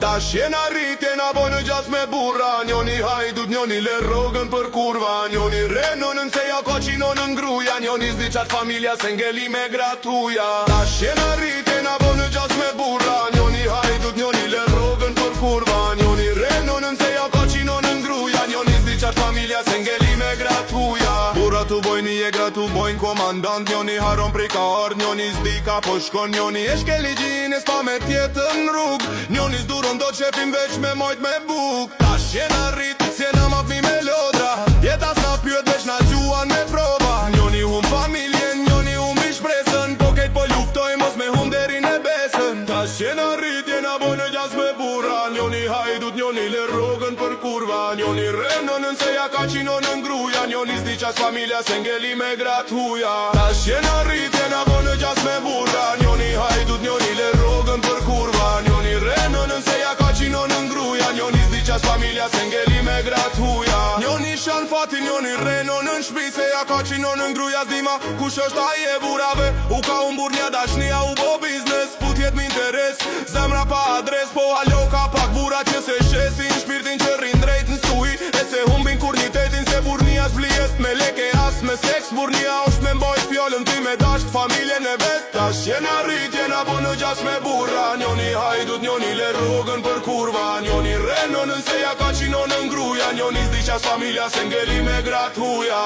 Tash jena rrit, jena bo në gjas me burra. Njoni hajdut, njoni le rogën për kurva. Njoni renonën se ja koqinonën ngruja. Njoni zdi qatë familja se ngeli me gratuja. Tash jena rrit, jena bo në gjas me burra. Njoni hajdut, njoni le rogën për kurva. Njoni renonën se ja koqinonën ngruja. Njoni zdi qatë familja se ngeli me gratuja. Burra tu bojni e gratu bojnë komandant. Njoni haron prej ka ardh, njoni zdi ka po shkon. Njoni e shke ligjin e s'pa me tjetën rrug. Njoni zduron do qepim veç me mojt me buk. Tash jena rrit, s'jena ma fmi me lodra. Jeta s'na pyet veç na gjuan me proba. Njoni hum familjen, njoni hum i shpresën. Po kejt po luftoj mos me hum deri në besën. Tash jena rrit, jena boj në gjas me burra. Njoni hajdut, njoni le rogën për kurva. Njoni renonën se ja ka qinonën ngruja. Njoni zdi qas familja se ngeli me gratuja. Tash jena rrit, jena boj në gjas me burra. Njoni hajdut, njoni le rogën për kurva. Njoni renonën se ja ka qinonën ngruja. Njoni zdi qas familja se ngeli me gratuja. Njoni shan fatin, njoni renonën shpi. Se ja ka qinonën ngruja zdima kush është aje burave. U ka umbur një dashnia u bo biznes. Putjet m'interes, zemra pa adres. Po alo ka pak bura që se shesin shpirtin që rrin drejt në stuhi. E se humbin kurnitetin se burnia s'blijet me leke as me seks. Burnia është me mbojt fjollën ty me dasht familjen e vet. Tash jena rrit, jena bo në gjas me burra. Njoni hajdut, njoni le rogën për kurva. Njoni renonën se ja ka qinonën ngruja. Njoni zdi qas familja se ngeli me gratuja.